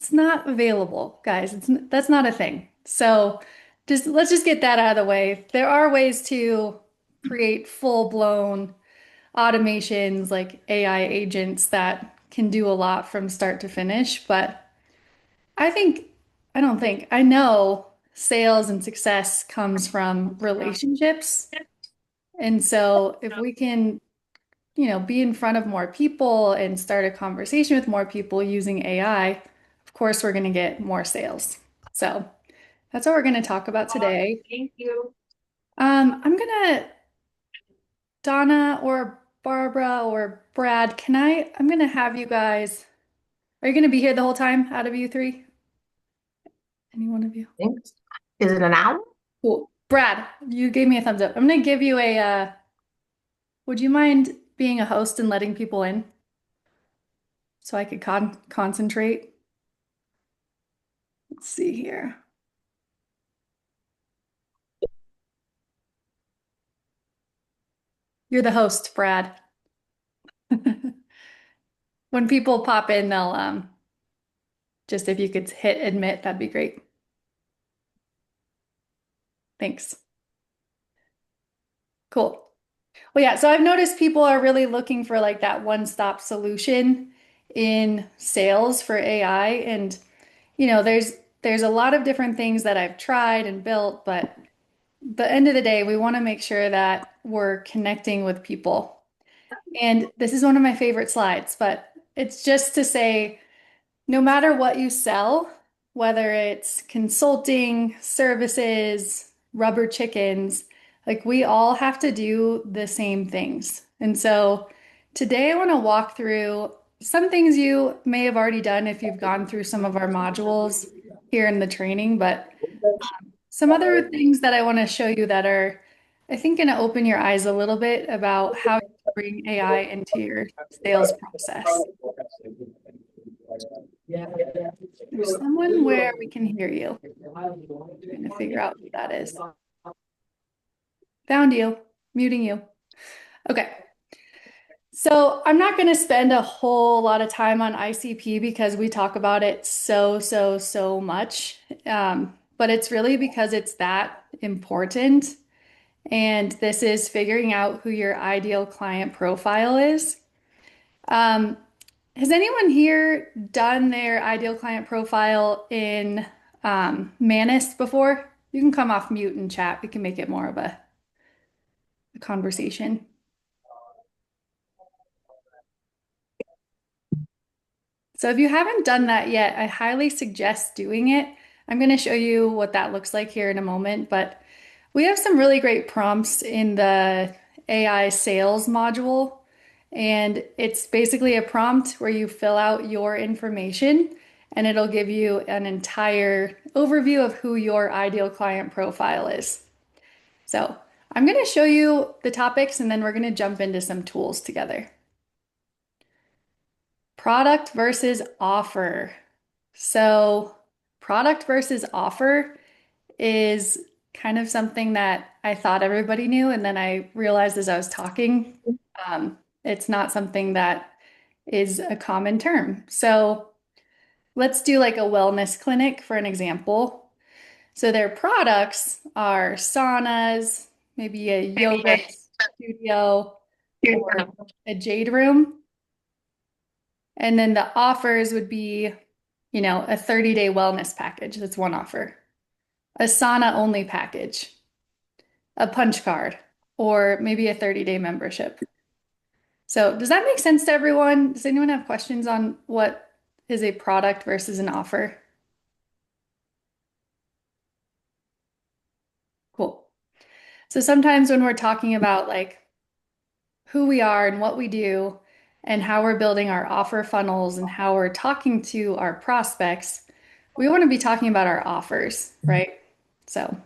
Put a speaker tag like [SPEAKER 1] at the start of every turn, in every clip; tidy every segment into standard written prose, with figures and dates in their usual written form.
[SPEAKER 1] it's not available, guys. That's not a thing. So just let's just get that out of the way. There are ways to create full-blown automations like AI agents that can do a lot from start to finish, but I think, I don't think, I know sales and success comes from relationships. And so if we can, be in front of more people and start a conversation with more people using AI, of course, we're going to get more sales. So that's what we're going to talk about today.
[SPEAKER 2] Thank you.
[SPEAKER 1] I'm going to, Donna or Barbara or Brad, I'm going to have you guys, are you going to be here the whole time out of you three? Any one of you?
[SPEAKER 2] Thanks. Is it an hour?
[SPEAKER 1] Cool. Brad, you gave me a thumbs up. I'm going to give you would you mind being a host and letting people in so I could concentrate? Let's see here. You're the host, Brad. When people pop in, they'll just if you could hit admit, that'd be great. Thanks. Cool. Well, yeah, so I've noticed people are really looking for like that one-stop solution in sales for AI. And, there's a lot of different things that I've tried and built, but the end of the day, we want to make sure that we're connecting with people. And this is one of my favorite slides, but it's just to say, no matter what you sell, whether it's consulting, services, rubber chickens, like we all have to do the same things. And so today I want to walk through some things you may have already done if you've gone through some of our modules here in the training, but some other things that I want to show you that are, I think, going to open your eyes a little bit about how you bring AI into your sales process. There's someone where we can hear you. Trying to figure out who that is. Found you, muting you. Okay. So I'm not going to spend a whole lot of time on ICP because we talk about it so much. But it's really because it's that important. And this is figuring out who your ideal client profile is. Um, has anyone here done their ideal client profile in Manus before? You can come off mute and chat. We can make it more of a conversation. So if you haven't done that yet, I highly suggest doing it. I'm going to show you what that looks like here in a moment, but we have some really great prompts in the AI sales module, and it's basically a prompt where you fill out your information and it'll give you an entire overview of who your ideal client profile is. So I'm going to show you the topics and then we're going to jump into some tools together. Product versus offer. So, product versus offer is kind of something that I thought everybody knew, and then I realized as I was talking, it's not something that is a common term. So, let's do like a wellness clinic for an example. So, their products are saunas, maybe a yoga studio, or a jade room. And then the offers would be, a 30-day wellness package. That's one offer. A sauna only package, a punch card, or maybe a 30-day membership. So, does that make sense to everyone? Does anyone have questions on what is a product versus an offer? Cool. So, sometimes when we're talking about like who we are and what we do and how we're building our offer funnels and how we're talking to our prospects, we want to be talking about our offers, right? So,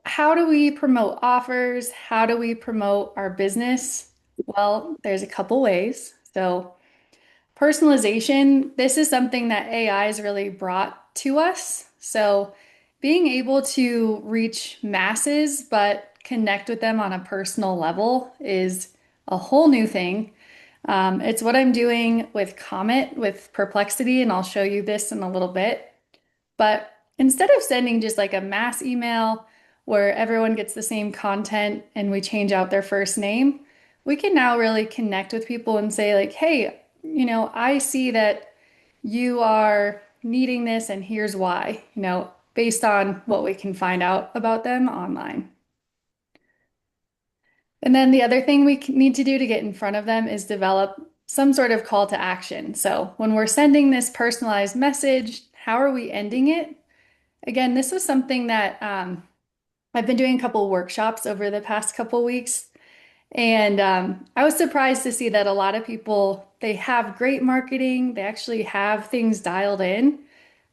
[SPEAKER 1] how do we promote offers? How do we promote our business? Well, there's a couple ways. So, personalization, this is something that AI has really brought to us. So, being able to reach masses but connect with them on a personal level is a whole new thing. It's what I'm doing with Comet with Perplexity, and I'll show you this in a little bit. But instead of sending just like a mass email where everyone gets the same content and we change out their first name, we can now really connect with people and say, like, hey, I see that you are needing this and here's why, based on what we can find out about them online. And then the other thing we need to do to get in front of them is develop some sort of call to action. So when we're sending this personalized message, how are we ending it? Again, this was something that I've been doing a couple workshops over the past couple weeks, and I was surprised to see that a lot of people they have great marketing, they actually have things dialed in,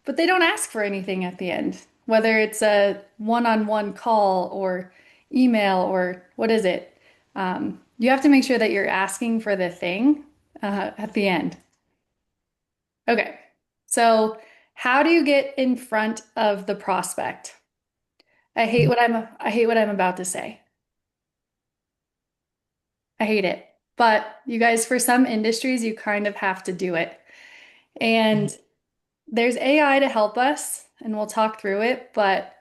[SPEAKER 1] but they don't ask for anything at the end, whether it's a one-on-one call or email or what is it. You have to make sure that you're asking for the thing at the end. Okay, so how do you get in front of the prospect? I hate what I'm about to say. I hate it. But you guys, for some industries, you kind of have to do it. And there's AI to help us, and we'll talk through it, but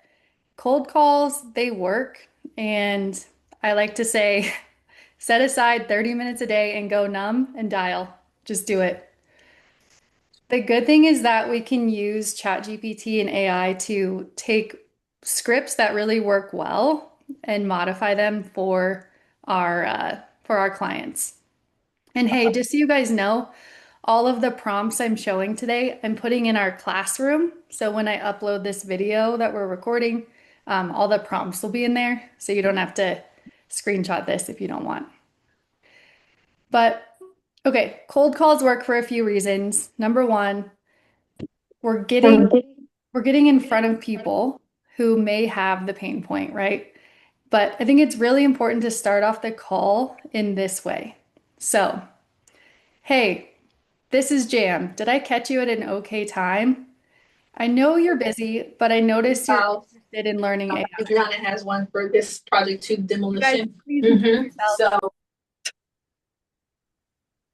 [SPEAKER 1] cold calls, they work. And I like to say, set aside 30 minutes a day and go numb and dial. Just do it. The good thing is that we can use ChatGPT and AI to take scripts that really work well and modify them for our clients. And hey, just so you guys know, all of the prompts I'm showing today, I'm putting in our classroom. So when I upload this video that we're recording, all the prompts will be in there. So you don't have to screenshot this if you don't want. But okay, cold calls work for a few reasons. Number one, we're getting we're getting in front of people who may have the pain point, right? But I think it's really important to start off the call in this way. So, hey, this is Jam. Did I catch you at an okay time? I know you're busy, but I noticed you're
[SPEAKER 2] South.
[SPEAKER 1] interested in learning AI.
[SPEAKER 2] Adriana has one for this project too,
[SPEAKER 1] You guys,
[SPEAKER 2] demolition.
[SPEAKER 1] please mute yourself.
[SPEAKER 2] So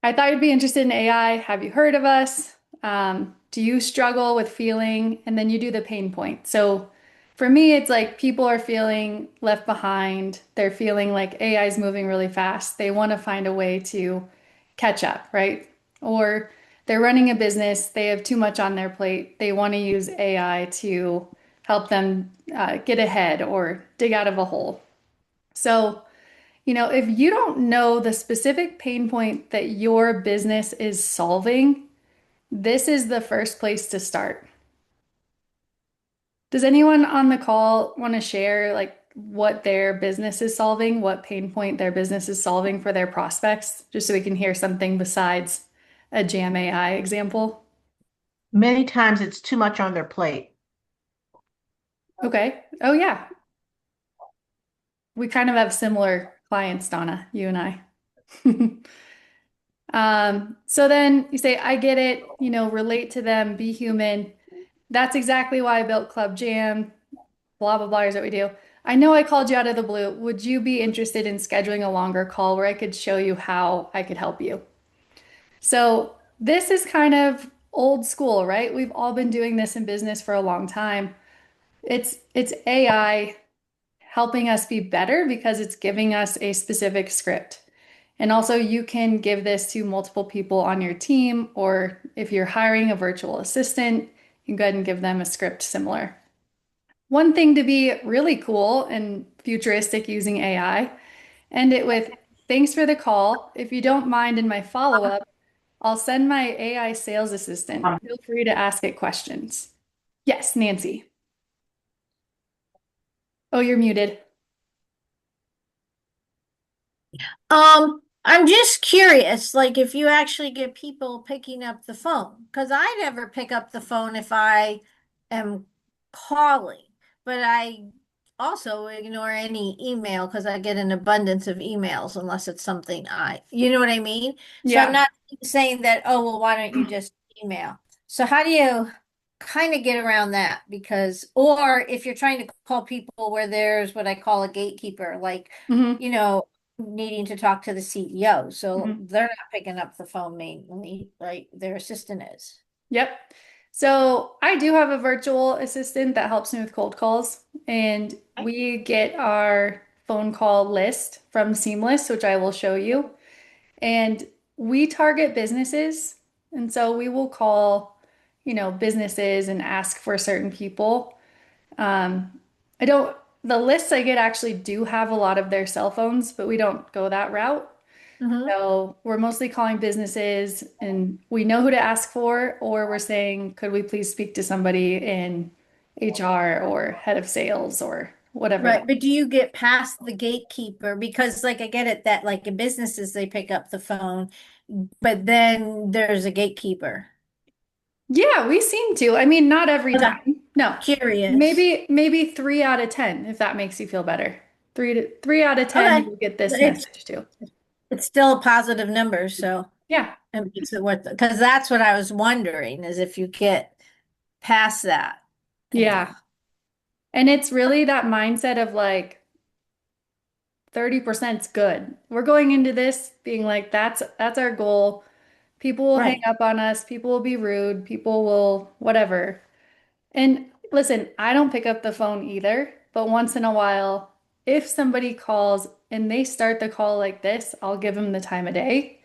[SPEAKER 1] I thought you'd be interested in AI. Have you heard of us? Do you struggle with feeling? And then you do the pain point. So for me, it's like people are feeling left behind. They're feeling like AI is moving really fast. They want to find a way to catch up, right? Or they're running a business. They have too much on their plate. They want to use AI to help them get ahead or dig out of a hole. So if you don't know the specific pain point that your business is solving, this is the first place to start. Does anyone on the call want to share like what their business is solving, what pain point their business is solving for their prospects, just so we can hear something besides a Jam AI example?
[SPEAKER 2] many times it's too much on their plate.
[SPEAKER 1] Okay. Oh yeah. We kind of have similar clients, Donna, you and I. So then you say, I get it, relate to them, be human. That's exactly why I built Club Jam, blah, blah, blah, is what we do. I know I called you out of the blue. Would you be interested in scheduling a longer call where I could show you how I could help you? So this is kind of old school, right? We've all been doing this in business for a long time. It's AI helping us be better because it's giving us a specific script. And also you can give this to multiple people on your team, or if you're hiring a virtual assistant, you can go ahead and give them a script similar. One thing to be really cool and futuristic using AI, end it with thanks for the call. If you don't mind in my follow-up, I'll send my AI sales assistant. Feel free to ask it questions. Yes, Nancy. Oh, you're muted.
[SPEAKER 3] I'm just curious, like if you actually get people picking up the phone, because I never pick up the phone if I am calling, but I also ignore any email because I get an abundance of emails unless it's something you know what I mean? So I'm
[SPEAKER 1] Yeah.
[SPEAKER 3] not saying that, oh, well, why don't you just email? So how do you kind of get around that? Because, or if you're trying to call people where there's what I call a gatekeeper, like,
[SPEAKER 1] hmm
[SPEAKER 3] you know, needing to talk to the CEO. So
[SPEAKER 1] Mhm.
[SPEAKER 3] they're not picking up the phone mainly, right? Their assistant is.
[SPEAKER 1] Yep. So I do have a virtual assistant that helps me with cold calls, and
[SPEAKER 3] Okay.
[SPEAKER 1] we get our phone call list from Seamless, which I will show you. And we target businesses. And so we will call, businesses and ask for certain people. Um, I don't, the lists I get actually do have a lot of their cell phones, but we don't go that route.
[SPEAKER 3] Mm-hmm.
[SPEAKER 1] So we're mostly calling businesses and we know who to ask for, or we're saying, could we please speak to somebody in HR or head of sales or whatever that.
[SPEAKER 3] Right. But do you get past the gatekeeper? Because like I get it that like in businesses they pick up the phone, but then there's a gatekeeper.
[SPEAKER 1] Yeah, we seem to. I mean, not every
[SPEAKER 3] Okay.
[SPEAKER 1] time. No.
[SPEAKER 3] Curious.
[SPEAKER 1] Maybe 3 out of 10, if that makes you feel better. 3 out of 10
[SPEAKER 3] Okay.
[SPEAKER 1] you will get this
[SPEAKER 3] It's
[SPEAKER 1] message too.
[SPEAKER 3] it's still a positive number, so
[SPEAKER 1] Yeah.
[SPEAKER 3] it makes it worth it. Because that's what I was wondering is if you get past that, you know.
[SPEAKER 1] Yeah. And it's really that mindset of like 30% is good. We're going into this being like that's our goal. People will hang
[SPEAKER 3] Right.
[SPEAKER 1] up on us, people will be rude, people will whatever. And listen, I don't pick up the phone either, but once in a while, if somebody calls and they start the call like this, I'll give them the time of day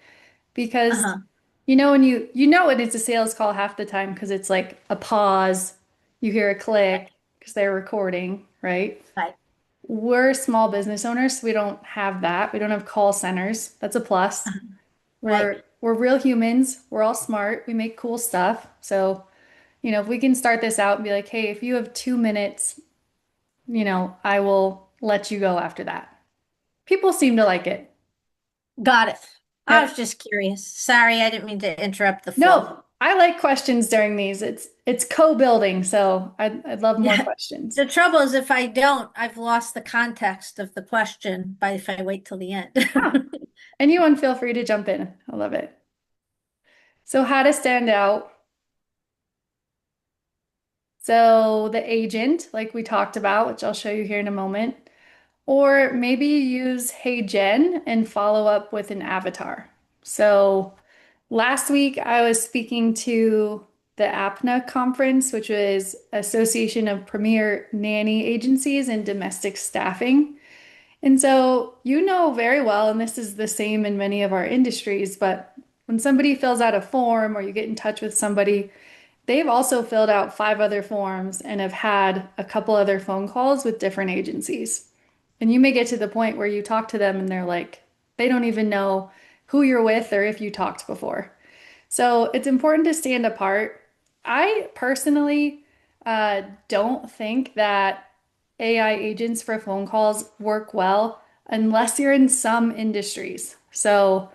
[SPEAKER 1] because
[SPEAKER 3] Uh-huh.
[SPEAKER 1] when you know when it's a sales call half the time because it's like a pause, you hear a click because they're recording, right?
[SPEAKER 3] Right.
[SPEAKER 1] We're small business owners, so we don't have that. We don't have call centers. That's a plus.
[SPEAKER 3] Uh-huh. Right.
[SPEAKER 1] We're real humans. We're all smart. We make cool stuff. So, if we can start this out and be like, hey, if you have 2 minutes, I will let you go after that. People seem to like it.
[SPEAKER 3] Got it. I was
[SPEAKER 1] Yep.
[SPEAKER 3] just curious. Sorry, I didn't mean to interrupt the flow.
[SPEAKER 1] No, I like questions during these. It's co-building, so I'd love more
[SPEAKER 3] Yeah.
[SPEAKER 1] questions.
[SPEAKER 3] The trouble is if I don't, I've lost the context of the question by if I wait till the end.
[SPEAKER 1] Huh. Anyone feel free to jump in. I love it. So how to stand out. So the agent, like we talked about, which I'll show you here in a moment, or maybe you use Hey Jen and follow up with an avatar. So last week I was speaking to the APNA conference, which was Association of Premier Nanny Agencies and Domestic Staffing. And so you know very well, and this is the same in many of our industries, but when somebody fills out a form or you get in touch with somebody, they've also filled out 5 other forms and have had a couple other phone calls with different agencies. And you may get to the point where you talk to them and they're like, they don't even know who you're with or if you talked before. So it's important to stand apart. I personally don't think that AI agents for phone calls work well unless you're in some industries. So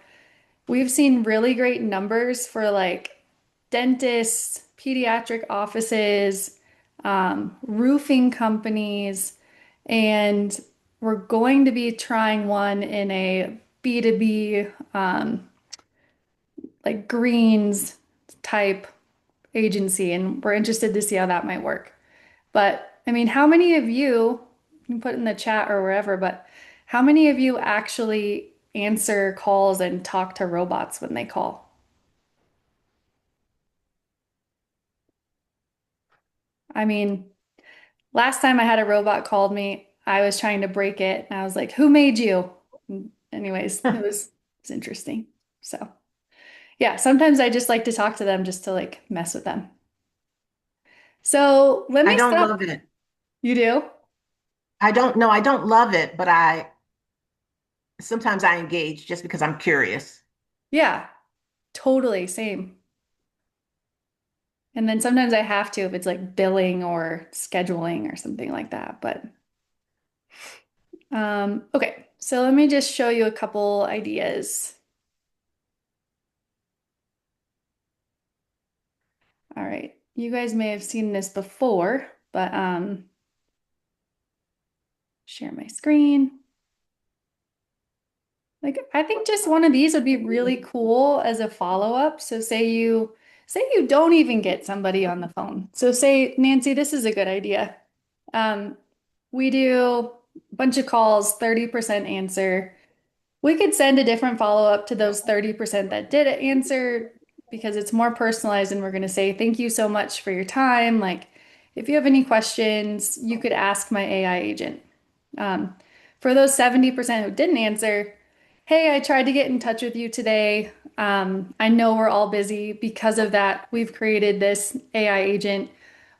[SPEAKER 1] we've seen really great numbers for like dentists, pediatric offices, roofing companies, and we're going to be trying one in a B2B, like greens type agency, and we're interested to see how that might work. But I mean, how many of you can put in the chat or wherever, but how many of you actually answer calls and talk to robots when they call? I mean, last time I had a robot called me, I was trying to break it and I was like, "Who made you?" Anyways, it's interesting. So, yeah, sometimes I just like to talk to them just to like mess with them. So, let
[SPEAKER 2] I
[SPEAKER 1] me
[SPEAKER 2] don't
[SPEAKER 1] stop.
[SPEAKER 2] love it.
[SPEAKER 1] You do?
[SPEAKER 2] I don't know. I don't love it, but I sometimes I engage just because I'm curious.
[SPEAKER 1] Yeah, totally same. And then sometimes I have to if it's like billing or scheduling or something like that. But okay, so let me just show you a couple ideas. All right. You guys may have seen this before, but share my screen. Like I think just one of these would be really cool as a follow-up. So say you don't even get somebody on the phone. So say, Nancy, this is a good idea. Um, we do a bunch of calls, 30% answer. We could send a different follow-up to those 30% that did answer because it's more personalized and we're going to say, thank you so much for your time. Like, if you have any questions, you could ask my AI agent. Um, for those 70% who didn't answer, hey, I tried to get in touch with you today. I know we're all busy. Because of that, we've created this AI agent.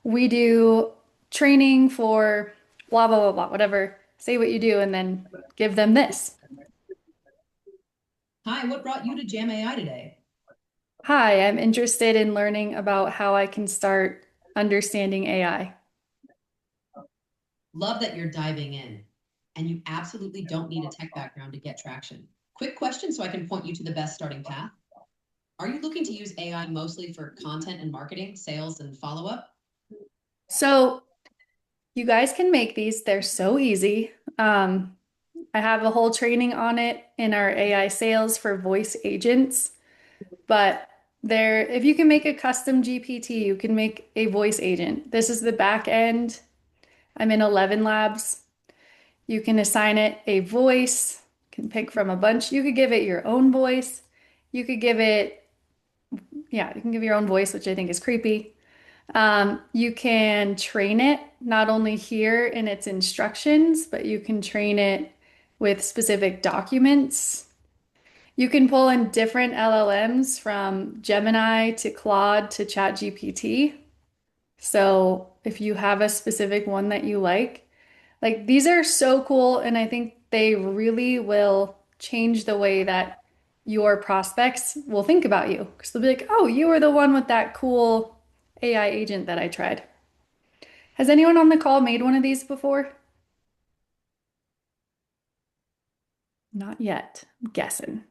[SPEAKER 1] We do training for blah, blah, blah, blah, whatever. Say what you do and then give them this.
[SPEAKER 4] Hi, what brought you to Jam AI today?
[SPEAKER 1] Hi, I'm interested in learning about how I can start understanding AI.
[SPEAKER 4] Love that you're diving in, and you absolutely don't need a tech background to get traction. Quick question so I can point you to the best starting path. Are you looking to use AI mostly for content and marketing, sales, and follow up?
[SPEAKER 1] So, you guys can make these, they're so easy. I have a whole training on it in our AI sales for voice agents, but there, if you can make a custom GPT, you can make a voice agent. This is the back end. I'm in 11 labs. You can assign it a voice, can pick from a bunch. You could give it your own voice. You could give it, yeah, you can give your own voice, which I think is creepy. You can train it not only here in its instructions, but you can train it with specific documents. You can pull in different LLMs from Gemini to Claude to ChatGPT. So if you have a specific one that you like these are so cool, and I think they really will change the way that your prospects will think about you. Because they'll be like, oh, you were the one with that cool AI agent that I tried. Has anyone on the call made one of these before? Not yet, I'm guessing.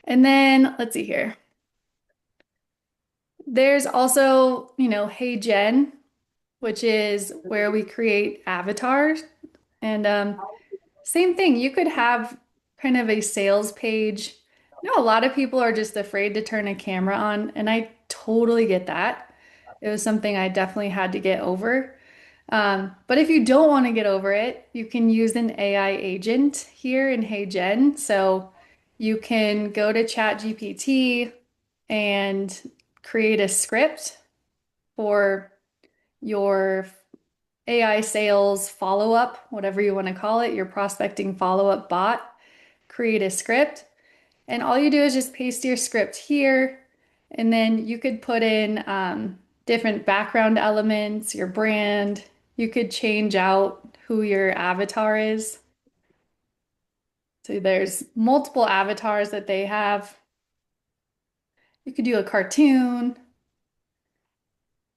[SPEAKER 1] And then let's see here. There's also, Hey Jen, which is where we create avatars. And same thing, you could have kind of a sales page. A lot of people are just afraid to turn a camera on, and I totally get that. It was something I definitely had to get over. But if you don't want to get over it, you can use an AI agent here in Hey Jen. So you can go to ChatGPT and create a script for your AI sales follow up, whatever you want to call it, your prospecting follow up bot. Create a script, and all you do is just paste your script here, and then you could put in different background elements, your brand. You could change out who your avatar is. So there's multiple avatars that they have. You could do a cartoon,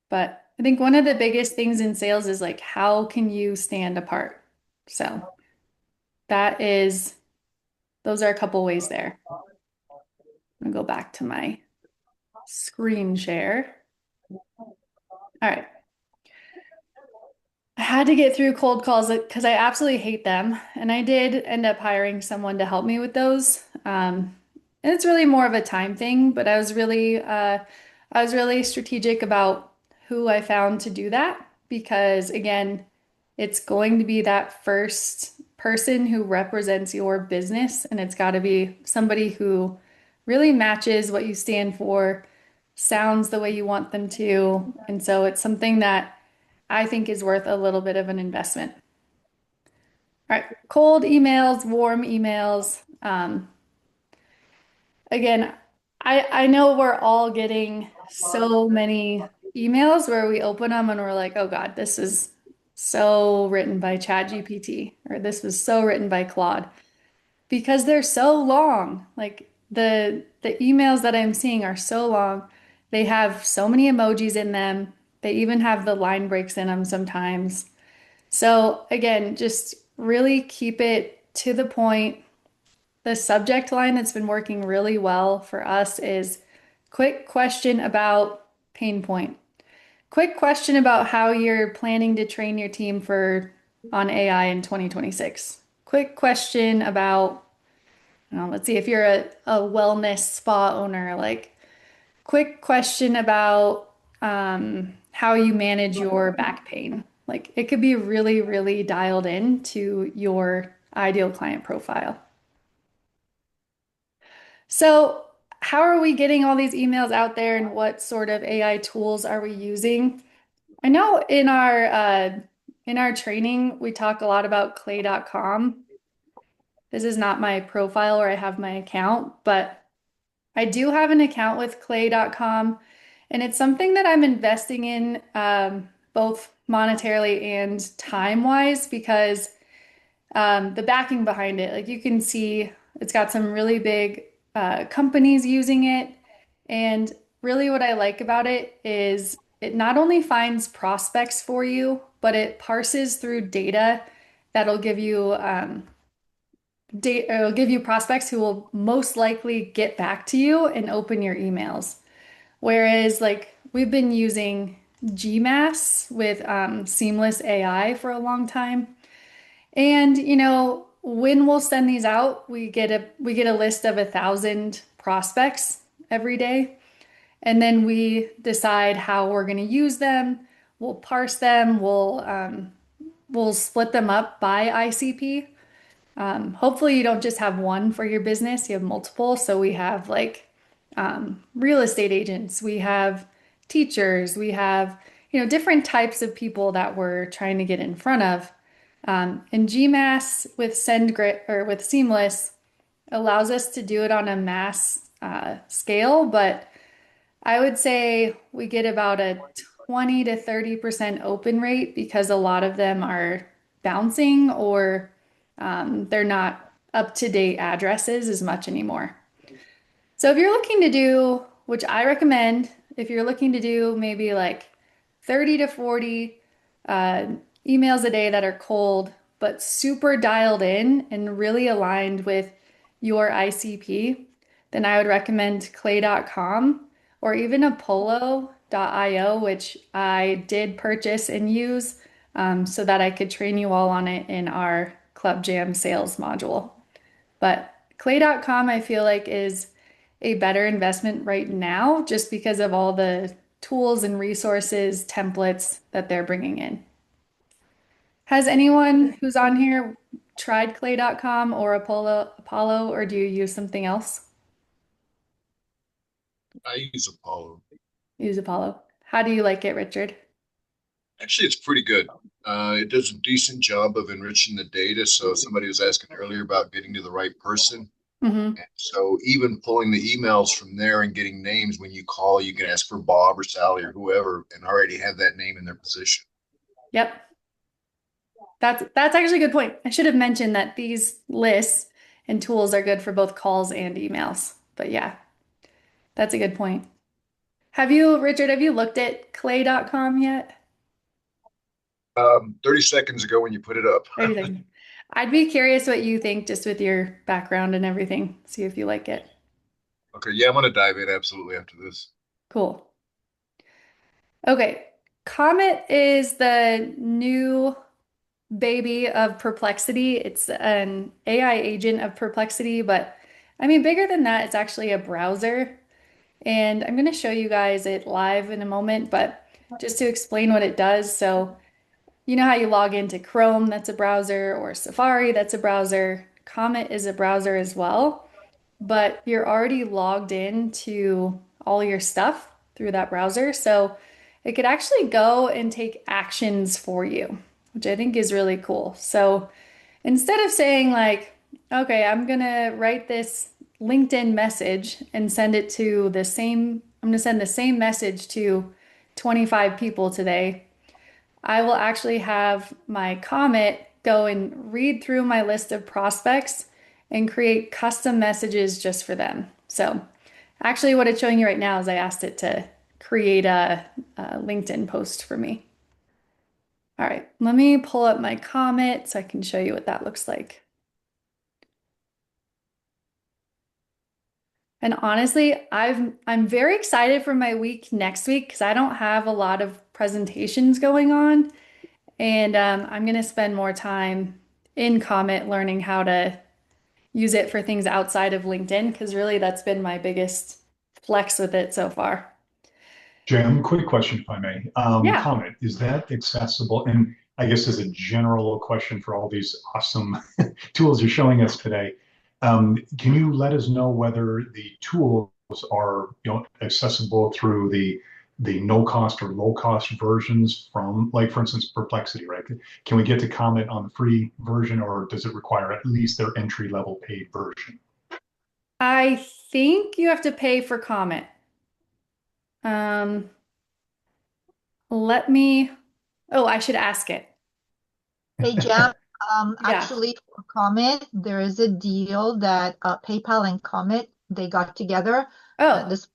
[SPEAKER 1] but I think one of the biggest things in sales is like, how can you stand apart? So that is, those are a couple ways there. I'm gonna go back to my screen share. All right. I had to get through cold calls because I absolutely hate them. And I did end up hiring someone to help me with those. And it's really more of a time thing, but I was really strategic about who I found to do that because again, it's going to be that first person who represents your business, and it's got to be somebody who really matches what you stand for, sounds the way you want them to. And so it's something that I think is worth a little bit of an investment. All right, cold emails, warm emails. Again, I know we're all getting so many emails where we open them and we're like, oh God, this is so written by ChatGPT, or this was so written by Claude, because they're so long. Like the emails that I'm seeing are so long. They have so many emojis in them. They even have the line breaks in them sometimes. So again, just really keep it to the point. The subject line that's been working really well for us is quick question about pain point. Quick question about how you're planning to train your team for on AI in 2026. Quick question about, let's see if you're a wellness spa owner, like quick question about how you manage your back pain. Like it could be really, really dialed in to your ideal client profile. So, how are we getting all these emails out there and what sort of AI tools are we using? I know in our training we talk a lot about clay.com. This is not my profile where I have my account, but I do have an account with clay.com and it's something that I'm investing in both monetarily and time-wise because the backing behind it. Like you can see, it's got some really big companies using it. And really, what I like about it is it not only finds prospects for you, but it parses through data that'll give you it'll give you prospects who will most likely get back to you and open your emails. Whereas, like we've been using GMass with Seamless AI for a long time. And when we'll send these out, we get a list of 1,000 prospects every day, and then we decide how we're going to use them. We'll parse them. We'll split them up by ICP. Hopefully, you don't just have one for your business; you have multiple. So we have like real estate agents, we have teachers, we have different types of people that we're trying to get in front of. And GMass with SendGrid or with Seamless allows us to do it on a mass scale, but I would say we get about a 20 to 30% open rate because a lot of them are bouncing or they're not up to date addresses as much anymore. So if you're looking to do, which I recommend, if you're looking to do maybe like 30 to 40 uh, emails a day that are cold, but super dialed in and really aligned with your ICP, then I would recommend clay.com or even apollo.io, which I did purchase and use so that I could train you all on it in our Club Jam sales module. But clay.com, I feel like, is a better investment right now just because of all the tools and resources, templates that they're bringing in. Has anyone who's on here tried clay.com or Apollo, or do you use something else?
[SPEAKER 5] I use Apollo.
[SPEAKER 1] Use Apollo. How do you like it, Richard?
[SPEAKER 5] Actually, it's pretty good. It does a decent job of enriching the data. So somebody was asking earlier about getting to the right person.
[SPEAKER 1] Hmm.
[SPEAKER 5] And so even pulling the emails from there and getting names when you call, you can ask for Bob or Sally or whoever and already have that name in their position.
[SPEAKER 1] Yep. That's actually a good point. I should have mentioned that these lists and tools are good for both calls and emails. But yeah, that's a good point. Richard, have you looked at clay.com yet?
[SPEAKER 5] 30 seconds ago when you put it up.
[SPEAKER 1] 30 seconds. I'd be curious what you think just with your background and everything. See if you like it.
[SPEAKER 5] Okay, yeah, I'm going to dive in absolutely after this.
[SPEAKER 1] Cool. Okay. Comet is the new baby of Perplexity. It's an AI agent of Perplexity, but I mean, bigger than that, it's actually a browser. And I'm going to show you guys it live in a moment, but just to explain what it does. So, you know how you log into Chrome, that's a browser, or Safari, that's a browser. Comet is a browser as well, but you're already logged in to all your stuff through that browser. So it could actually go and take actions for you, which I think is really cool. So instead of saying like, okay, I'm gonna write this LinkedIn message and send it to I'm gonna send the same message to 25 people today. I will actually have my Comet go and read through my list of prospects and create custom messages just for them. So actually what it's showing you right now is I asked it to create a LinkedIn post for me. All right, let me pull up my Comet so I can show you what that looks like. And honestly, I'm very excited for my week next week because I don't have a lot of presentations going on. And I'm going to spend more time in Comet learning how to use it for things outside of LinkedIn because really that's been my biggest flex with it so far.
[SPEAKER 6] Jim, quick question if I may.
[SPEAKER 1] Yeah.
[SPEAKER 6] Comment, is that accessible? And I guess as a general question for all these awesome tools you're showing us today, Can you let us know whether the tools are, accessible through the no cost or low cost versions from, like, for instance, Perplexity, right? Can we get to comment on the free version, or does it require at least their entry level paid version?
[SPEAKER 1] I think you have to pay for comment. Um, let me, oh, I should ask it.
[SPEAKER 7] Hey, Jam,
[SPEAKER 1] Yeah.
[SPEAKER 7] actually, for Comet, there is a deal that PayPal and Comet they got together
[SPEAKER 1] Oh,
[SPEAKER 7] this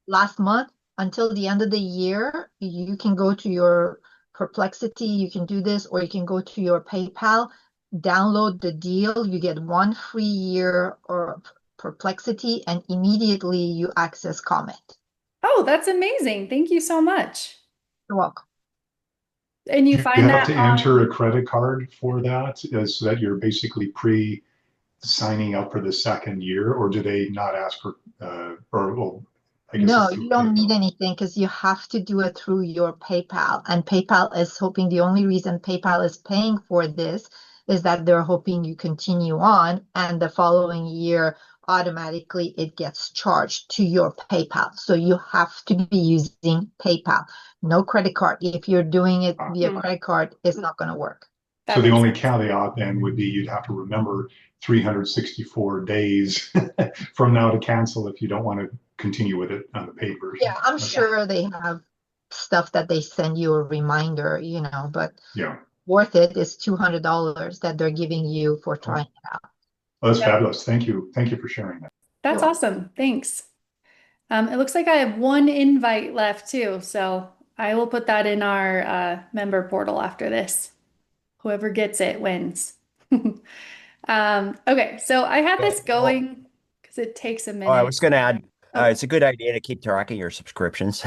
[SPEAKER 7] last month. Until the end of the year, you can go to your Perplexity, you can do this, or you can go to your PayPal, download the deal. You get 1 free year or Perplexity, and immediately you access Comet.
[SPEAKER 1] oh, that's amazing. Thank you so much.
[SPEAKER 7] You're welcome.
[SPEAKER 1] And you
[SPEAKER 6] Do you
[SPEAKER 1] find
[SPEAKER 6] have
[SPEAKER 1] that
[SPEAKER 6] to enter a
[SPEAKER 1] on,
[SPEAKER 6] credit card for that, so that you're basically pre signing up for the second year, or do they not ask for, or well, I guess
[SPEAKER 7] No,
[SPEAKER 6] it's through
[SPEAKER 7] you don't need
[SPEAKER 6] PayPal.
[SPEAKER 7] anything because you have to do it through your PayPal. And PayPal is hoping the only reason PayPal is paying for this is that they're hoping you continue on, and the following year, automatically it gets charged to your PayPal. So you have to be using PayPal, no credit card. If you're doing it via
[SPEAKER 1] hmm,
[SPEAKER 7] credit card, it's not going to work.
[SPEAKER 1] that
[SPEAKER 6] So the
[SPEAKER 1] makes
[SPEAKER 6] only
[SPEAKER 1] sense.
[SPEAKER 6] caveat then would be you'd have to remember 364 days from now to cancel if you don't want to continue with it on the paid
[SPEAKER 7] Yeah,
[SPEAKER 6] version.
[SPEAKER 7] I'm
[SPEAKER 6] Okay.
[SPEAKER 1] Yeah.
[SPEAKER 7] sure they have stuff that they send you a reminder, but
[SPEAKER 6] Yeah.
[SPEAKER 7] worth it is $200 that they're giving you for
[SPEAKER 6] Oh,
[SPEAKER 7] trying it out.
[SPEAKER 6] well, that's
[SPEAKER 1] Yep.
[SPEAKER 6] fabulous. Thank you. Thank you for sharing that.
[SPEAKER 1] That's
[SPEAKER 7] You're
[SPEAKER 1] awesome. Thanks. It looks like I have one invite left too, so I will put that in our member portal after this. Whoever gets it wins. Okay, so I had
[SPEAKER 8] Okay.
[SPEAKER 1] this
[SPEAKER 8] Well,
[SPEAKER 1] going because it takes a
[SPEAKER 8] oh, I
[SPEAKER 1] minute.
[SPEAKER 8] was going to add,
[SPEAKER 1] Oh,
[SPEAKER 8] it's a good idea to keep track of your subscriptions.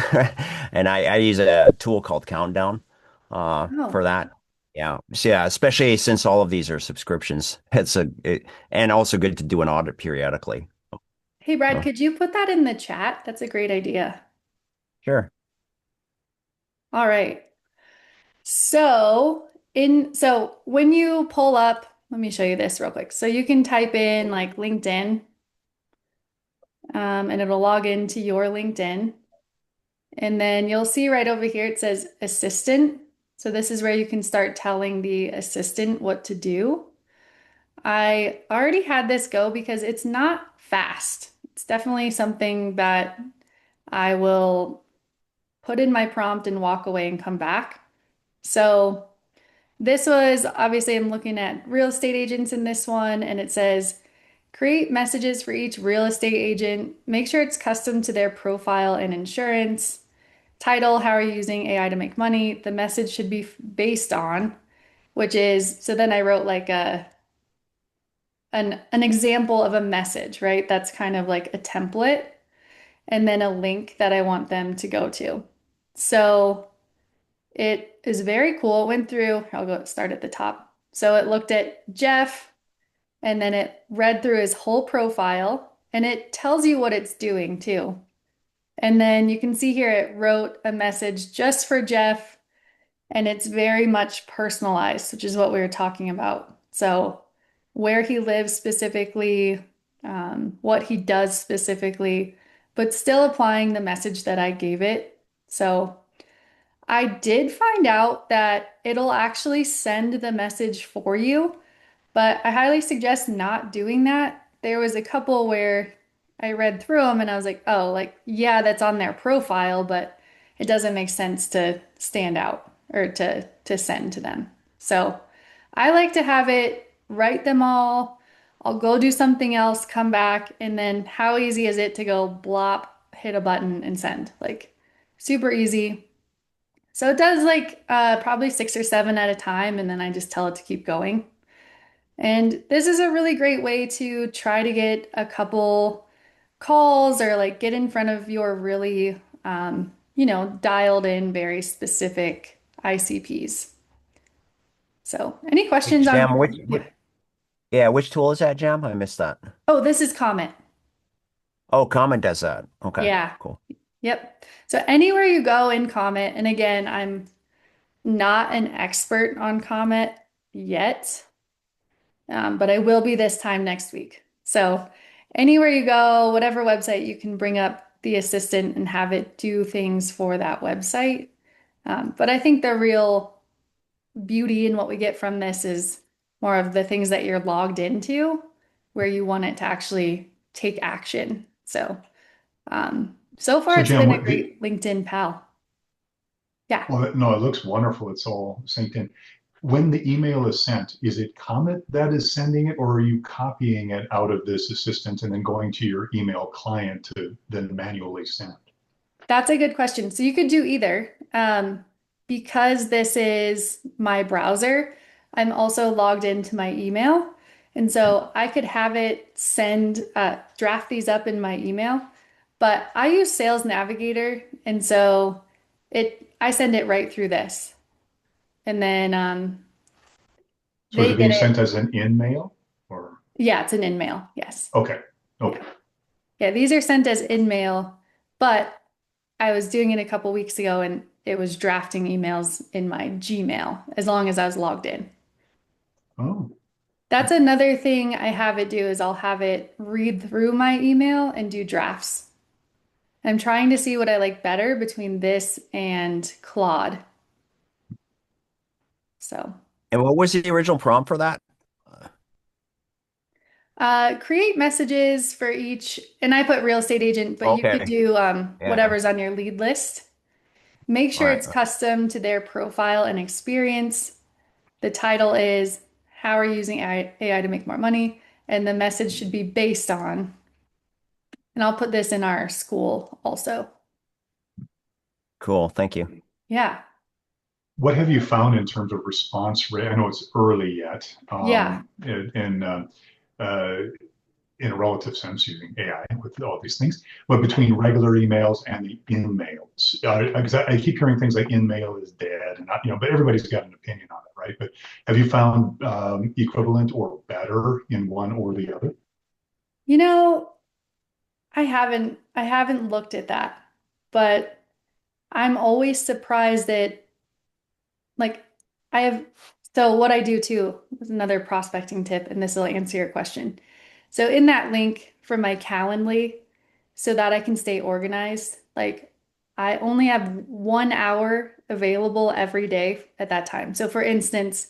[SPEAKER 8] And I use a tool called Countdown
[SPEAKER 1] oh.
[SPEAKER 8] for that. Yeah. So, yeah, especially since all of these are subscriptions. And also good to do an audit periodically.
[SPEAKER 1] Hey Brad,
[SPEAKER 8] So,
[SPEAKER 1] could you put that in the chat? That's a great idea.
[SPEAKER 8] sure.
[SPEAKER 1] All right. So when you pull up, let me show you this real quick. So you can type in like LinkedIn, and it'll log into your LinkedIn. And then you'll see right over here it says assistant. So this is where you can start telling the assistant what to do. I already had this go because it's not fast. It's definitely something that I will put in my prompt and walk away and come back. So this was obviously I'm looking at real estate agents in this one, and it says create messages for each real estate agent. Make sure it's custom to their profile and insurance. Title, how are you using AI to make money? The message should be based on, which is, so then I wrote like an example of a message, right? That's kind of like a template, and then a link that I want them to go to. So it is very cool. It went through, I'll go start at the top. So it looked at Jeff, and then it read through his whole profile, and it tells you what it's doing too. And then you can see here it wrote a message just for Jeff, and it's very much personalized, which is what we were talking about. So, where he lives specifically, what he does specifically, but still applying the message that I gave it. So, I did find out that it'll actually send the message for you, but I highly suggest not doing that. There was a couple where I read through them and I was like, oh, like, yeah, that's on their profile, but it doesn't make sense to stand out or to send to them. So I like to have it write them all. I'll go do something else, come back, and then how easy is it to go blop, hit a button and send? Like super easy. So it does like probably six or seven at a time, and then I just tell it to keep going. And this is a really great way to try to get a couple calls or like get in front of your really, dialed in, very specific ICPs. So, any
[SPEAKER 8] Hey,
[SPEAKER 1] questions on?
[SPEAKER 8] Jam,
[SPEAKER 1] Yeah.
[SPEAKER 8] yeah, which tool is that, Jam? I missed that.
[SPEAKER 1] Oh, this is comment.
[SPEAKER 8] Oh, Comment does that. Okay,
[SPEAKER 1] Yeah.
[SPEAKER 8] cool.
[SPEAKER 1] Yep. So, anywhere you go in comment, and again, I'm not an expert on comment yet, but I will be this time next week. So anywhere you go, whatever website, you can bring up the assistant and have it do things for that website. But I think the real beauty in what we get from this is more of the things that you're logged into, where you want it to actually take action. So far
[SPEAKER 6] So
[SPEAKER 1] it's
[SPEAKER 6] Jen,
[SPEAKER 1] been a
[SPEAKER 6] what the
[SPEAKER 1] great LinkedIn pal. Yeah.
[SPEAKER 6] well, no, it looks wonderful. It's all synced in. When the email is sent, is it Comet that is sending it, or are you copying it out of this assistant and then going to your email client to then manually send?
[SPEAKER 1] That's a good question. So you could do either. Because this is my browser, I'm also logged into my email. And so I could have it draft these up in my email, but I use Sales Navigator. And so I send it right through this. And then
[SPEAKER 6] So is
[SPEAKER 1] they
[SPEAKER 6] it
[SPEAKER 1] get
[SPEAKER 6] being
[SPEAKER 1] it.
[SPEAKER 6] sent as an in-mail or
[SPEAKER 1] Yeah, it's an in-mail. Yes.
[SPEAKER 6] okay.
[SPEAKER 1] Yeah.
[SPEAKER 6] Okay.
[SPEAKER 1] Yeah, these are sent as in-mail, but I was doing it a couple weeks ago and it was drafting emails in my Gmail as long as I was logged in.
[SPEAKER 6] Oh,
[SPEAKER 1] That's another thing I have it do is I'll have it read through my email and do drafts. I'm trying to see what I like better between this and Claude. So,
[SPEAKER 8] And what was the original prompt for that?
[SPEAKER 1] create messages for each, and I put real estate agent, but you could
[SPEAKER 8] Okay.
[SPEAKER 1] do
[SPEAKER 8] Yeah.
[SPEAKER 1] whatever's on your lead list. Make
[SPEAKER 8] All
[SPEAKER 1] sure
[SPEAKER 8] right.
[SPEAKER 1] it's custom to their profile and experience. The title is How are you using AI to make more money? And the message should be based on, and I'll put this in our school also.
[SPEAKER 8] Cool. Thank you.
[SPEAKER 1] Yeah.
[SPEAKER 6] what have you found in terms of response rate? I know it's early yet,
[SPEAKER 1] Yeah.
[SPEAKER 6] uh, in a relative sense using AI with all these things, but between regular emails and the in-mails, because I keep hearing things like in-mail is dead, and not, but everybody's got an opinion on it, right? But have you found equivalent or better in one or the other?
[SPEAKER 1] You know, I haven't looked at that, but I'm always surprised that like I have so what I do too is another prospecting tip, and this will answer your question. So in that link for my Calendly, so that I can stay organized, like I only have 1 hour available every day at that time. So for instance,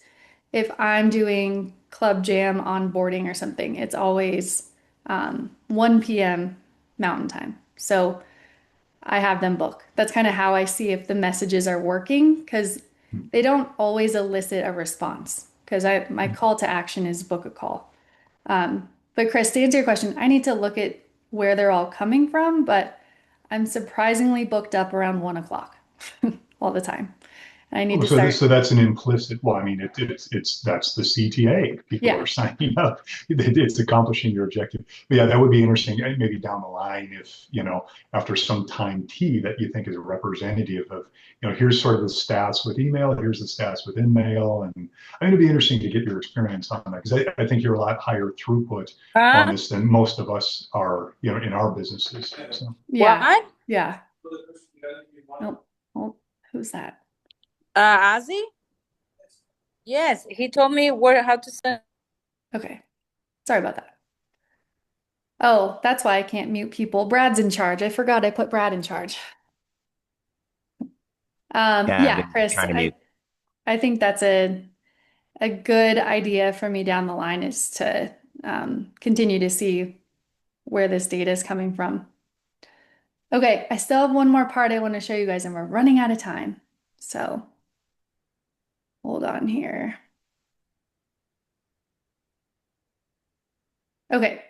[SPEAKER 1] if I'm doing Club Jam onboarding or something, it's always 1 p.m. Mountain Time. So I have them book. That's kind of how I see if the messages are working because they don't always elicit a response because I my call to action is book a call. But Chris, to answer your question, I need to look at where they're all coming from, but I'm surprisingly booked up around 1 o'clock all the time. I need
[SPEAKER 6] Oh,
[SPEAKER 1] to
[SPEAKER 6] so
[SPEAKER 1] start.
[SPEAKER 6] so that's an implicit. Well, I mean, it's that's the CTA. People are
[SPEAKER 1] Yeah.
[SPEAKER 6] signing up. It's accomplishing your objective. But yeah, that would be interesting. Maybe down the line, if after some time T that you think is representative of, here's sort of the stats with email, here's the stats with InMail, and I think it'd be interesting to get your experience on that because I think you're a lot higher throughput on
[SPEAKER 3] Huh?
[SPEAKER 6] this than most of us are, in our businesses. So.
[SPEAKER 1] Yeah.
[SPEAKER 3] What?
[SPEAKER 1] Yeah. Oh, oh, who's that?
[SPEAKER 3] Ozzy? Yes, he told me where how to send.
[SPEAKER 1] Okay. Sorry about that. Oh, that's why I can't mute people. Brad's in charge. I forgot I put Brad in charge.
[SPEAKER 8] Yeah, I've
[SPEAKER 1] Yeah,
[SPEAKER 8] been
[SPEAKER 1] Chris,
[SPEAKER 8] trying to
[SPEAKER 1] I
[SPEAKER 8] mute.
[SPEAKER 1] I think that's a good idea for me down the line is to continue to see where this data is coming from. Okay, I still have one more part I want to show you guys, and we're running out of time. So hold on here. Okay,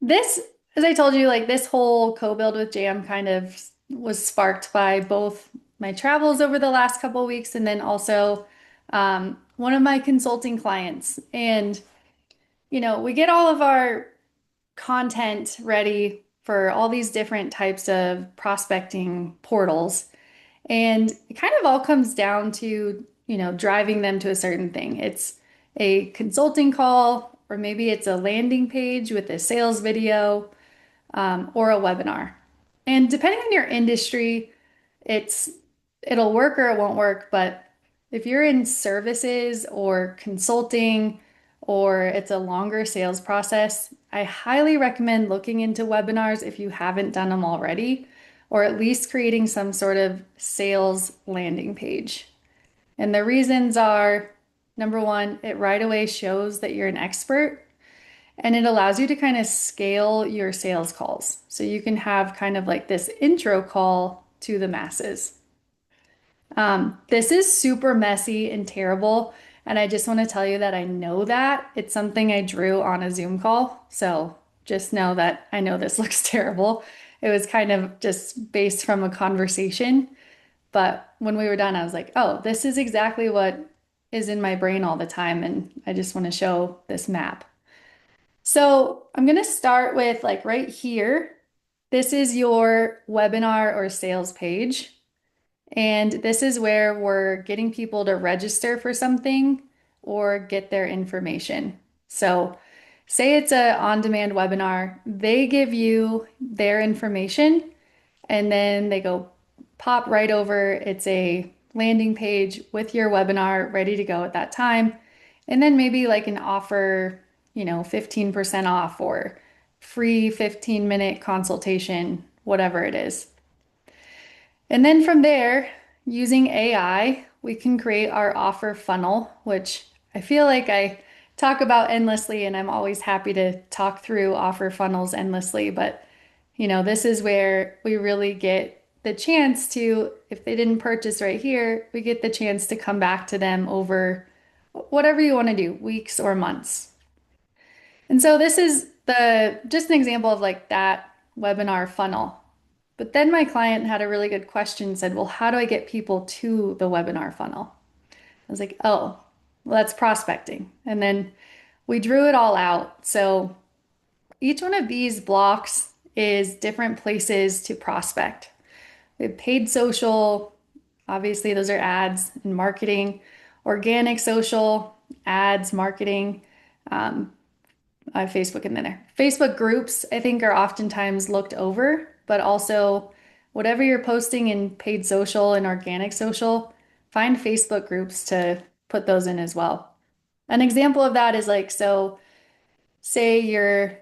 [SPEAKER 1] this, as I told you, like this whole co-build with Jam kind of was sparked by both my travels over the last couple of weeks and then also one of my consulting clients. And, we get all of our content ready for all these different types of prospecting portals. And it kind of all comes down to, driving them to a certain thing. It's a consulting call, or maybe it's a landing page with a sales video, or a webinar. And depending on your industry, it's it'll work or it won't work. But if you're in services or consulting or it's a longer sales process, I highly recommend looking into webinars if you haven't done them already, or at least creating some sort of sales landing page. And the reasons are number one, it right away shows that you're an expert and it allows you to kind of scale your sales calls. So you can have kind of like this intro call to the masses. This is super messy and terrible. And I just want to tell you that I know that. It's something I drew on a Zoom call. So just know that I know this looks terrible. It was kind of just based from a conversation. But when we were done, I was like, oh, this is exactly what is in my brain all the time. And I just want to show this map. So I'm going to start with like right here. This is your webinar or sales page. And this is where we're getting people to register for something or get their information. So say it's a on-demand webinar, they give you their information and then they go pop right over. It's a landing page with your webinar ready to go at that time. And then maybe like an offer, 15% off or free 15-minute consultation, whatever it is. And then from there, using AI, we can create our offer funnel, which I feel like I talk about endlessly, and I'm always happy to talk through offer funnels endlessly. But, this is where we really get the chance to, if they didn't purchase right here, we get the chance to come back to them over whatever you want to do, weeks or months. And so this is just an example of like that webinar funnel. But then my client had a really good question, said, well, how do I get people to the webinar funnel? I was like, oh, well, that's prospecting. And then we drew it all out. So each one of these blocks is different places to prospect. We have paid social, obviously those are ads and marketing, organic social, ads, marketing, I have Facebook in there. Facebook groups, I think, are oftentimes looked over, but also whatever you're posting in paid social and organic social, find Facebook groups to put those in as well. An example of that is like, so say you're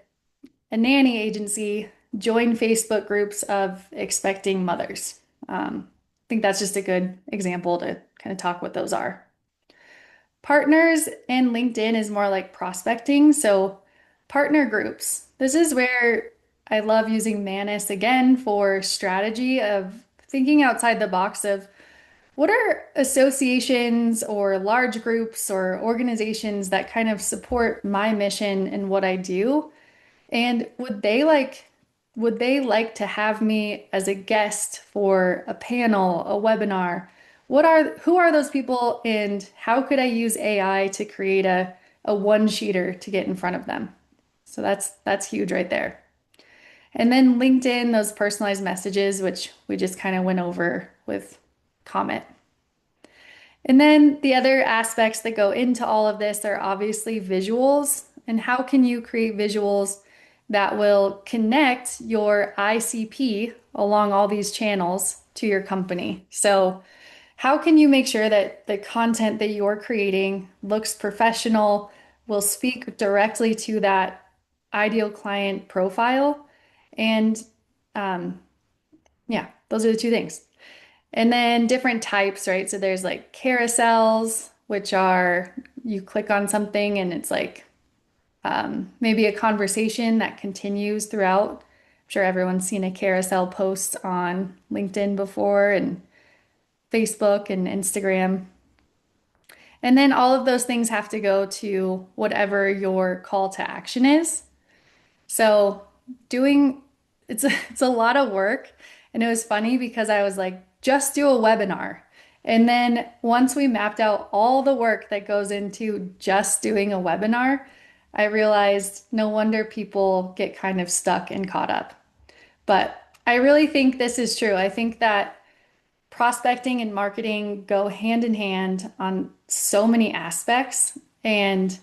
[SPEAKER 1] a nanny agency, join Facebook groups of expecting mothers. I think that's just a good example to kind of talk what those are. Partners and LinkedIn is more like prospecting. So partner groups. This is where I love using Manus again for strategy of thinking outside the box of what are associations or large groups or organizations that kind of support my mission and what I do? And would they like to have me as a guest for a panel, a webinar? Who are those people and how could I use AI to create a one-sheeter to get in front of them? So that's huge right there. And then LinkedIn, those personalized messages, which we just kind of went over with comment. And then the other aspects that go into all of this are obviously visuals. And how can you create visuals that will connect your ICP along all these channels to your company? So, how can you make sure that the content that you're creating looks professional, will speak directly to that ideal client profile? And yeah, those are the two things. And then different types, right? So there's like carousels, which are you click on something and it's like maybe a conversation that continues throughout. I'm sure everyone's seen a carousel post on LinkedIn before and Facebook and Instagram. And then all of those things have to go to whatever your call to action is. So doing it's a lot of work. And it was funny because I was like, just do a webinar. And then once we mapped out all the work that goes into just doing a webinar, I realized no wonder people get kind of stuck and caught up. But I really think this is true. I think that prospecting and marketing go hand in hand on so many aspects. And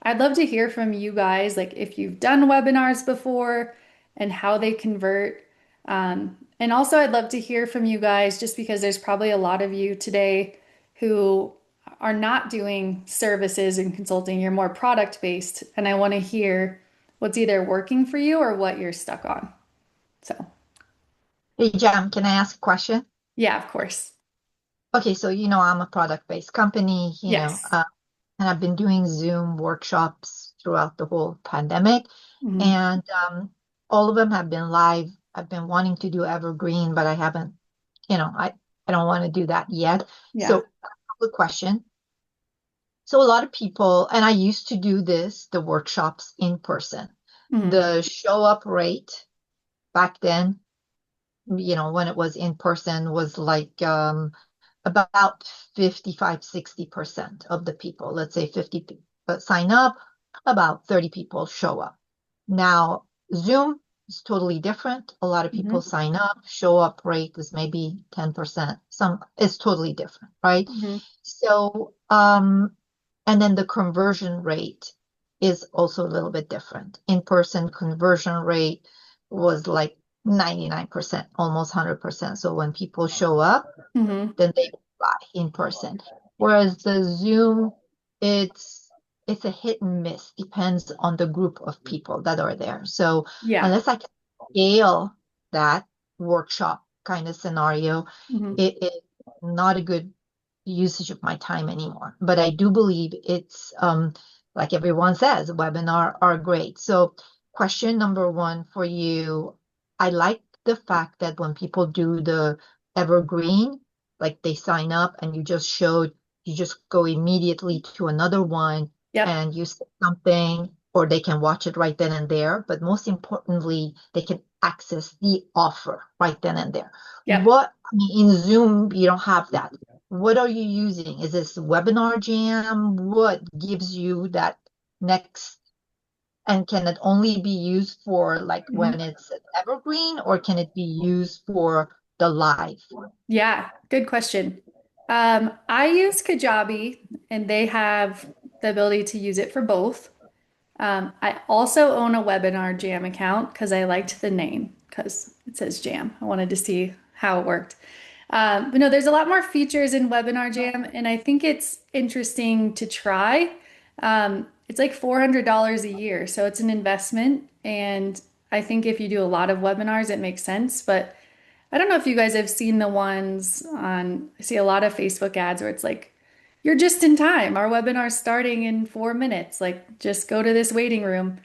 [SPEAKER 1] I'd love to hear from you guys, like if you've done webinars before and how they convert. And also, I'd love to hear from you guys just because there's probably a lot of you today who are not doing services and consulting, you're more product based, and I want to hear what's either working for you or what you're stuck on. So,
[SPEAKER 7] Hey, Jam, can I ask a question?
[SPEAKER 1] yeah, of course.
[SPEAKER 7] Okay, so I'm a product-based company,
[SPEAKER 1] Yes.
[SPEAKER 7] and I've been doing Zoom workshops throughout the whole pandemic,
[SPEAKER 1] Hmm.
[SPEAKER 7] and all of them have been live. I've been wanting to do evergreen, but I haven't, I don't want to do that yet.
[SPEAKER 1] Yeah.
[SPEAKER 7] So, quick question. So, a lot of people, and I used to do this, the workshops in person.
[SPEAKER 1] Hmm.
[SPEAKER 7] The show up rate back then, when it was in person was like about 55, 60% of the people, let's say 50 people sign up, about 30 people show up. Now, Zoom is totally different. A lot of people
[SPEAKER 1] Hmm.
[SPEAKER 7] sign up, show up rate is maybe 10%. Some it's totally different, right?
[SPEAKER 1] Hmm.
[SPEAKER 7] So, and then the conversion rate is also a little bit different. In-person conversion rate was like 99%, almost 100%. So when people show up,
[SPEAKER 1] Hmm.
[SPEAKER 7] then they buy in person. Whereas the Zoom, it's it's a hit and miss, depends on the group of people that are there. So
[SPEAKER 1] Yeah.
[SPEAKER 7] unless I can scale that workshop kind of scenario,
[SPEAKER 1] Hmm.
[SPEAKER 7] it is not a good usage of my time anymore. But I do believe it's like everyone says, webinar are great. So question number one for you, I like the fact that when people do the evergreen, like they sign up and you just go immediately to another one
[SPEAKER 1] Yep.
[SPEAKER 7] and you say something, or they can watch it right then and there. But most importantly, they can access the offer right then and there.
[SPEAKER 1] Yep.
[SPEAKER 7] I mean, in Zoom, you don't have that. What are you using? Is this Webinar Jam? What gives you that next? And can it only be used for like
[SPEAKER 1] Hmm.
[SPEAKER 7] when it's an evergreen, or can it be used for the live?
[SPEAKER 1] Yeah, good question. I use Kajabi and they have the ability to use it for both. I also own a Webinar Jam account because I liked the name because it says Jam. I wanted to see how it worked. But no, there's a lot more features in Webinar Jam, and I think it's interesting to try. It's like $400 a year, so it's an investment. And I think if you do a lot of webinars, it makes sense. But I don't know if you guys have seen the ones on, I see a lot of Facebook ads where it's like, you're just in time. Our webinar's starting in 4 minutes. Like, just go to this waiting room.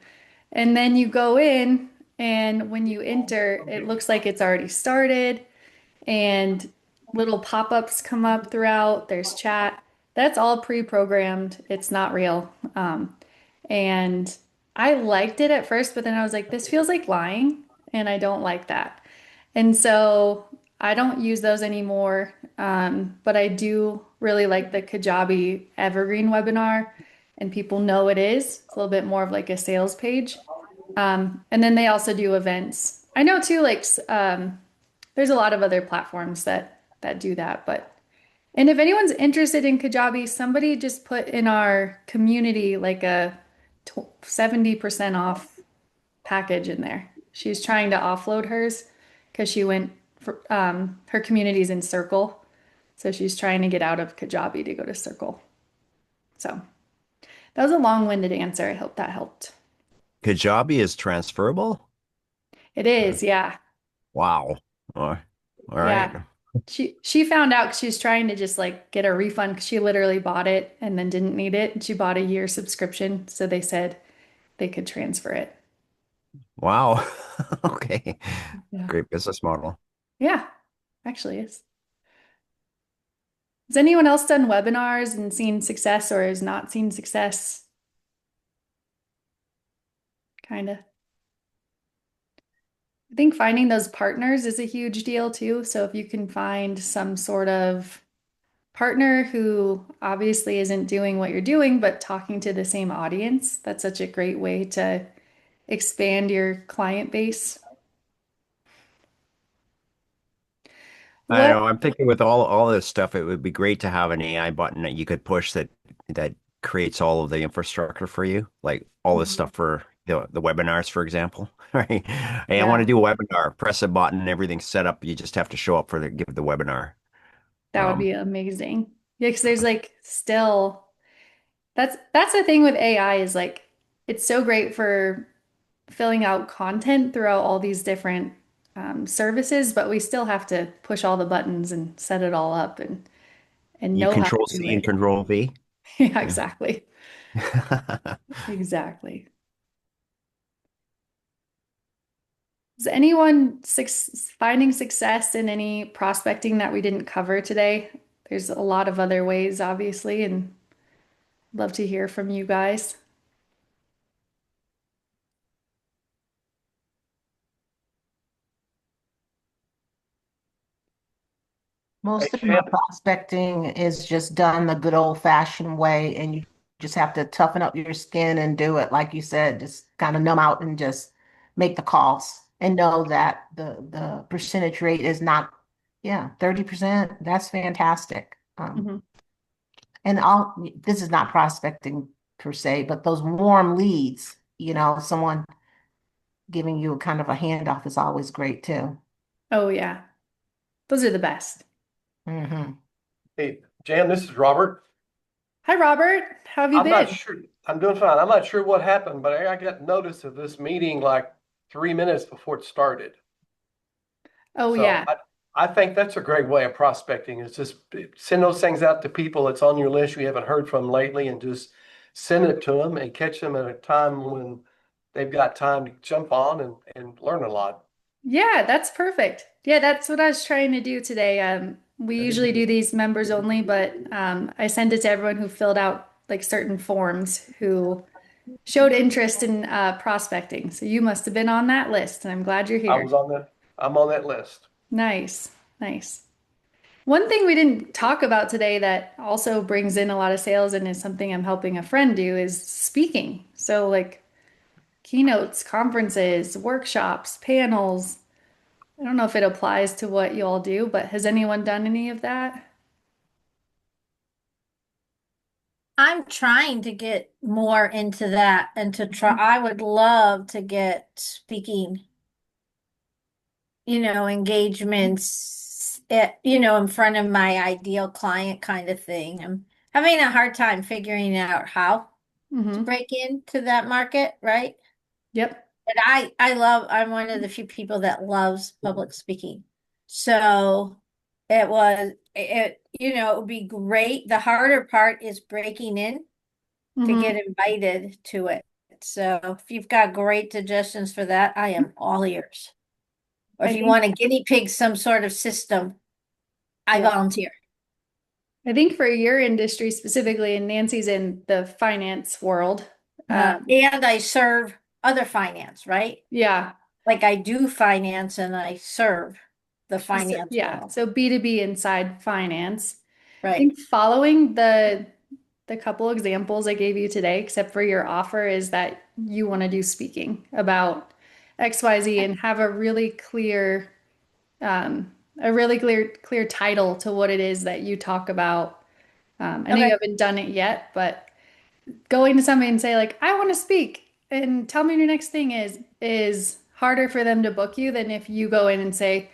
[SPEAKER 1] And then you go in, and when you enter, it looks like it's already started, and little pop-ups come up throughout. There's chat. That's all pre-programmed. It's not real. And I liked it at first, but then I was like, this feels like lying, and I don't like that. And so I don't use those anymore. But I do really like the Kajabi Evergreen webinar, and people know it is. It's a little bit more of like a sales page. And then they also do events. I know too, like there's a lot of other platforms that do that. But and if anyone's interested in Kajabi, somebody just put in our community like a 70% off package in there. She's trying to offload hers because she went for her community's in Circle. So she's trying to get out of Kajabi to go to Circle. So that was a long-winded answer. I hope that helped.
[SPEAKER 8] Kajabi is transferable?
[SPEAKER 1] It is, yeah.
[SPEAKER 8] Wow. All right.
[SPEAKER 1] Yeah. She found out 'cause she was trying to just like get a refund because she literally bought it and then didn't need it. And she bought a year subscription. So they said they could transfer it.
[SPEAKER 8] Wow. Okay.
[SPEAKER 1] Yeah.
[SPEAKER 8] Great business model.
[SPEAKER 1] Yeah, actually is. Has anyone else done webinars and seen success or has not seen success? Kind of. I think finding those partners is a huge deal too. So if you can find some sort of partner who obviously isn't doing what you're doing, but talking to the same audience, that's such a great way to expand your client base.
[SPEAKER 8] I
[SPEAKER 1] What?
[SPEAKER 8] know. I'm thinking with all this stuff, it would be great to have an AI button that you could push that creates all of the infrastructure for you, like all this
[SPEAKER 1] Mhm.
[SPEAKER 8] stuff for the webinars, for example. Right? Hey, I want to
[SPEAKER 1] Yeah,
[SPEAKER 8] do a webinar. Press a button, everything's set up. You just have to show up for the give the webinar.
[SPEAKER 1] that would
[SPEAKER 8] Um,
[SPEAKER 1] be amazing. Yeah, because there's like still that's the thing with AI is like it's so great for filling out content throughout all these different services, but we still have to push all the buttons and set it all up and
[SPEAKER 8] You
[SPEAKER 1] know how to
[SPEAKER 8] control
[SPEAKER 1] do
[SPEAKER 8] C and
[SPEAKER 1] it.
[SPEAKER 8] control V.
[SPEAKER 1] Yeah,
[SPEAKER 8] Yeah.
[SPEAKER 1] exactly. Exactly. Is anyone finding success in any prospecting that we didn't cover today? There's a lot of other ways, obviously, and love to hear from you guys.
[SPEAKER 2] Most
[SPEAKER 9] Hey,
[SPEAKER 2] of my
[SPEAKER 9] Shannon,
[SPEAKER 2] prospecting is just done the good old-fashioned way, and you just have to toughen up your skin and do it, like you said, just kind of numb out and just make the calls and know that the percentage rate is not, yeah, 30%. That's fantastic.
[SPEAKER 1] Mhm.
[SPEAKER 2] And all this is not prospecting per se, but those warm leads, someone giving you a kind of a handoff is always great too.
[SPEAKER 1] Oh, yeah. Those are the best.
[SPEAKER 2] Hmm.
[SPEAKER 9] hey, Jan, this is Robert.
[SPEAKER 1] Hi, Robert. How have you
[SPEAKER 9] I'm not
[SPEAKER 1] been?
[SPEAKER 9] sure, I'm doing fine. I'm not sure what happened, but I got notice of this meeting like 3 minutes before it started.
[SPEAKER 1] Oh,
[SPEAKER 9] So
[SPEAKER 1] yeah.
[SPEAKER 9] I think that's a great way of prospecting is just send those things out to people that's on your list you haven't heard from lately and just send it to them and catch them at a time when they've got time to jump on and learn a lot.
[SPEAKER 1] Yeah, that's perfect. Yeah, that's what I was trying to do today. We usually do these members only, but I sent it to everyone who filled out like certain forms who showed interest in prospecting. So you must have been on that list, and I'm glad you're
[SPEAKER 9] I
[SPEAKER 1] here.
[SPEAKER 9] was on that, I'm on that list.
[SPEAKER 1] Nice, nice. One thing we didn't talk about today that also brings in a lot of sales and is something I'm helping a friend do is speaking. So like keynotes, conferences, workshops, panels. I don't know if it applies to what you all do, but has anyone done any of that?
[SPEAKER 3] I'm trying to get more into that and to try, I would love to get speaking, engagements, in front of my ideal client kind of thing. I'm having a hard time figuring out how to
[SPEAKER 1] Hmm.
[SPEAKER 3] break into that market, right?
[SPEAKER 1] Yep.
[SPEAKER 3] But I'm one of the few people that loves public speaking. So it would be great. The harder part is breaking in to
[SPEAKER 1] Hmm.
[SPEAKER 3] get invited to it. So if you've got great suggestions for that, I am all ears. Or
[SPEAKER 1] I
[SPEAKER 3] if you
[SPEAKER 1] think,
[SPEAKER 3] want to guinea pig some sort of system, I
[SPEAKER 1] yeah.
[SPEAKER 3] volunteer.
[SPEAKER 1] I think for your industry specifically, and Nancy's in the finance world.
[SPEAKER 3] And I serve other finance, right?
[SPEAKER 1] Yeah.
[SPEAKER 3] Like I do finance and I serve the
[SPEAKER 1] So,
[SPEAKER 3] finance
[SPEAKER 1] yeah.
[SPEAKER 3] world,
[SPEAKER 1] So B2B inside finance. I
[SPEAKER 3] right?
[SPEAKER 1] think following the couple examples I gave you today, except for your offer, is that you want to do speaking about XYZ and have a really clear title to what it is that you talk about. I know you
[SPEAKER 3] Okay.
[SPEAKER 1] haven't done it yet, but going to somebody and say like, I want to speak and tell me your next thing is harder for them to book you than if you go in and say,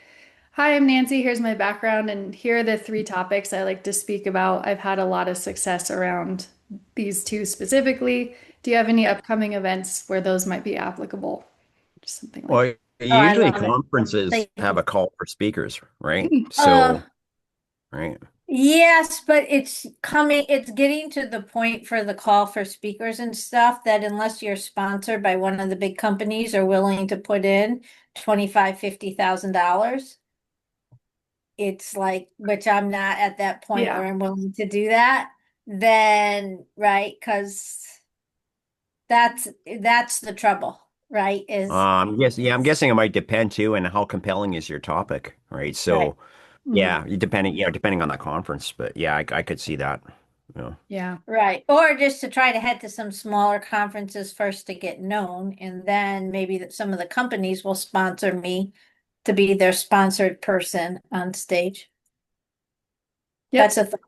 [SPEAKER 1] Hi, I'm Nancy. Here's my background, and here are the three topics I like to speak about. I've had a lot of success around these two specifically. Do you have any upcoming events where those might be applicable? Just something like
[SPEAKER 8] Well,
[SPEAKER 3] Oh, I
[SPEAKER 8] usually
[SPEAKER 3] love it.
[SPEAKER 8] conferences
[SPEAKER 3] Thank
[SPEAKER 8] have
[SPEAKER 3] you.
[SPEAKER 8] a call for speakers, right?
[SPEAKER 3] Uh,
[SPEAKER 8] So, right.
[SPEAKER 3] yes, but it's getting to the point for the call for speakers and stuff that unless you're sponsored by one of the big companies or willing to put in 25, $50,000, it's like, which I'm not at that point where
[SPEAKER 1] Yeah.
[SPEAKER 3] I'm willing to do that, then, right? Because that's the trouble, right?
[SPEAKER 8] Yes, yeah, I'm guessing it might depend too, and how compelling is your topic, right?
[SPEAKER 3] Right.
[SPEAKER 8] So,
[SPEAKER 1] Mhm.
[SPEAKER 8] yeah, depending on the conference, but yeah, I could see that. Yeah.
[SPEAKER 1] Yeah.
[SPEAKER 3] Right. Or just to try to head to some smaller conferences first to get known, and then maybe that some of the companies will sponsor me to be their sponsored person on stage. That's
[SPEAKER 1] Yep.
[SPEAKER 3] a thought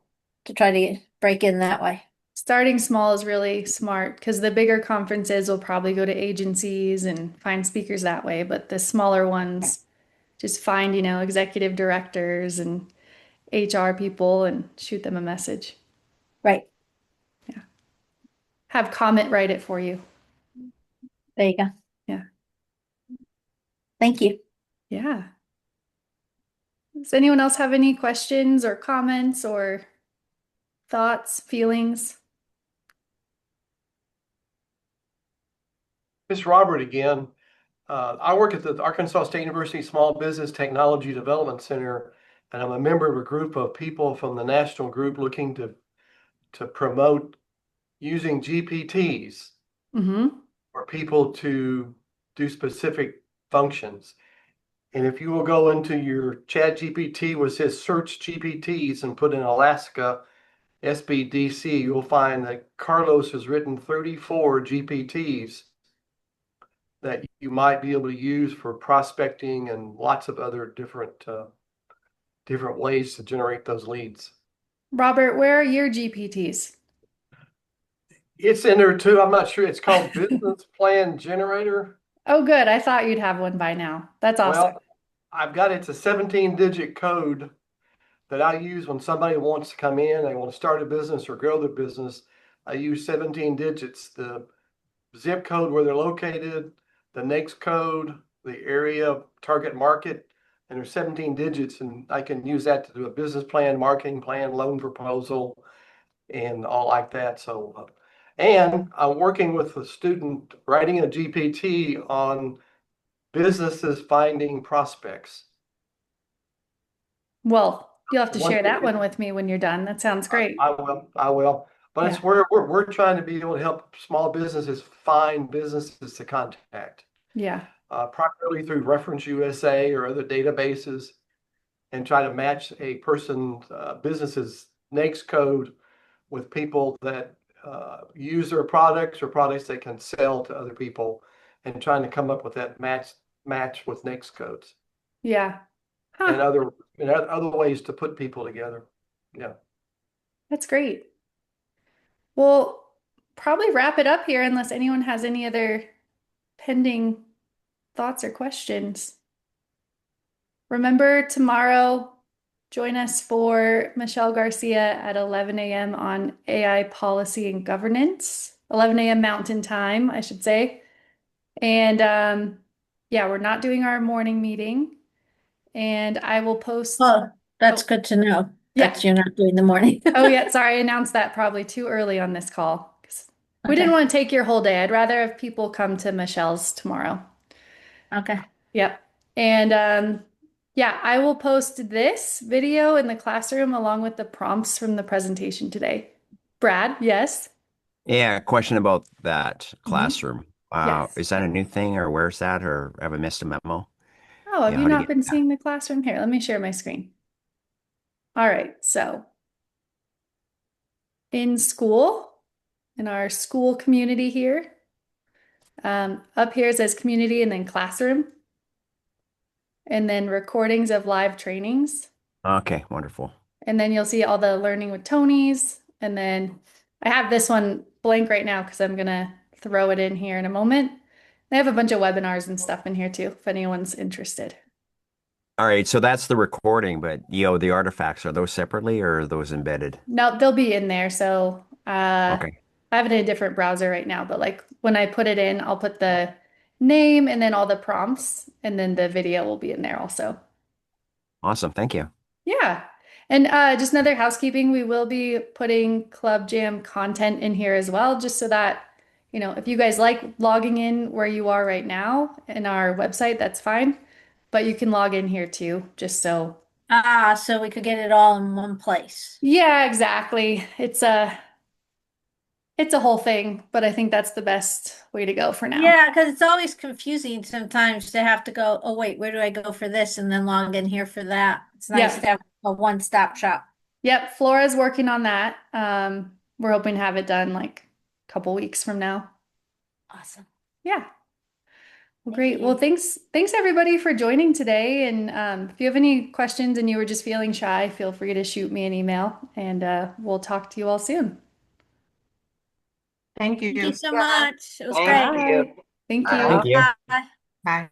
[SPEAKER 3] to try to break in that way.
[SPEAKER 1] Starting small is really smart because the bigger conferences will probably go to agencies and find speakers that way, but the smaller ones just find, executive directors and HR people and shoot them a message.
[SPEAKER 3] Right.
[SPEAKER 1] Yeah. Have Comet write it for you.
[SPEAKER 3] There you go.
[SPEAKER 1] Yeah.
[SPEAKER 3] Thank you.
[SPEAKER 1] Yeah. Does anyone else have any questions or comments or thoughts, feelings?
[SPEAKER 9] Miss Robert again. I work at the Arkansas State University Small Business Technology Development Center, and I'm a member of a group of people from the national group looking to promote using GPTs for people to do specific functions. And if you will go into your Chat GPT, which says search GPTs and put in Alaska SBDC, you'll find that Carlos has written 34 GPTs that you might be able to use for prospecting and lots of other different ways to generate those leads.
[SPEAKER 1] Robert, where are your GPTs?
[SPEAKER 9] It's in there too. I'm not sure. It's called Business Plan Generator.
[SPEAKER 1] Oh, good. I thought you'd have one by now. That's awesome.
[SPEAKER 9] Well, I've got it's a 17-digit code that I use when somebody wants to come in, they want to start a business or grow their business. I use 17 digits, the zip code where they're located, the next code, the area, target market, and there's 17 digits, and I can use that to do a business plan, marketing plan, loan proposal, and all like that. So, and I'm working with a student writing a GPT on businesses finding prospects.
[SPEAKER 1] Well, you'll have to share that one with me when you're done. That sounds great.
[SPEAKER 9] I will. But
[SPEAKER 1] Yeah.
[SPEAKER 9] it's where we're trying to be able to help small businesses find businesses to contact,
[SPEAKER 1] Yeah.
[SPEAKER 9] primarily through Reference USA or other databases, and try to match a person's business's NAICS code with people that use their products or products they can sell to other people, and trying to come up with that match with NAICS codes
[SPEAKER 1] Yeah.
[SPEAKER 9] and
[SPEAKER 1] Huh.
[SPEAKER 9] other ways to put people together. Yeah.
[SPEAKER 1] That's great. We'll probably wrap it up here unless anyone has any other pending thoughts or questions. Remember tomorrow, join us for Michelle Garcia at 11 a.m. on AI policy and governance, 11 a.m. Mountain Time, I should say. And yeah, we're not doing our morning meeting. And I will post.
[SPEAKER 3] Oh, that's good to know
[SPEAKER 1] Yeah.
[SPEAKER 3] that you're not doing the morning.
[SPEAKER 1] Oh, yeah. Sorry, I announced that probably too early on this call. We didn't want to take your whole day. I'd rather have people come to Michelle's tomorrow.
[SPEAKER 3] Okay.
[SPEAKER 1] Yep. And yeah, I will post this video in the classroom along with the prompts from the presentation today. Brad, yes?
[SPEAKER 8] Yeah, question about that classroom.
[SPEAKER 1] Yes.
[SPEAKER 8] Is that a new thing or where's that or have I missed a memo?
[SPEAKER 1] Oh, have
[SPEAKER 8] Yeah,
[SPEAKER 1] you
[SPEAKER 8] how to
[SPEAKER 1] not
[SPEAKER 8] get
[SPEAKER 1] been
[SPEAKER 8] that?
[SPEAKER 1] seeing the classroom? Here, let me share my screen. All right, so in school, in our school community here, up here it says community and then classroom, and then recordings of live trainings.
[SPEAKER 8] Okay, wonderful.
[SPEAKER 1] And then you'll see all the learning with Tony's. And then I have this one blank right now because I'm gonna throw it in here in a moment. I have a bunch of webinars and stuff in here too, if anyone's interested.
[SPEAKER 8] All right, so that's the recording, but the artifacts, are those separately or are those embedded?
[SPEAKER 1] No, they'll be in there. So
[SPEAKER 8] Okay,
[SPEAKER 1] I have it in a different browser right now, but like when I put it in, I'll put the name and then all the prompts, and then the video will be in there also.
[SPEAKER 8] awesome. Thank you.
[SPEAKER 1] Yeah. And just another housekeeping, we will be putting Club Jam content in here as well, just so that, if you guys like logging in where you are right now in our website, that's fine. But you can log in here too, just so.
[SPEAKER 3] So we could get it all in one place.
[SPEAKER 1] Yeah, exactly. It's a whole thing, but I think that's the best way to go for now.
[SPEAKER 3] Yeah, because it's always confusing sometimes to have to go, oh wait, where do I go for this? And then log in here for that. It's nice
[SPEAKER 1] Yep.
[SPEAKER 3] to have a one-stop shop.
[SPEAKER 1] Yep, Flora's working on that. We're hoping to have it done like a couple weeks from now.
[SPEAKER 3] Awesome.
[SPEAKER 1] Yeah. Well,
[SPEAKER 3] Thank
[SPEAKER 1] great.
[SPEAKER 3] you.
[SPEAKER 1] Well, thanks everybody for joining today. And if you have any questions and you were just feeling shy, feel free to shoot me an email, and we'll talk to you all soon.
[SPEAKER 2] Thank you.
[SPEAKER 3] Thank you so much. It was
[SPEAKER 2] Thank
[SPEAKER 3] great.
[SPEAKER 2] you.
[SPEAKER 1] Thank
[SPEAKER 2] Bye.
[SPEAKER 1] you.
[SPEAKER 8] Thank you.
[SPEAKER 3] Bye.
[SPEAKER 2] Bye.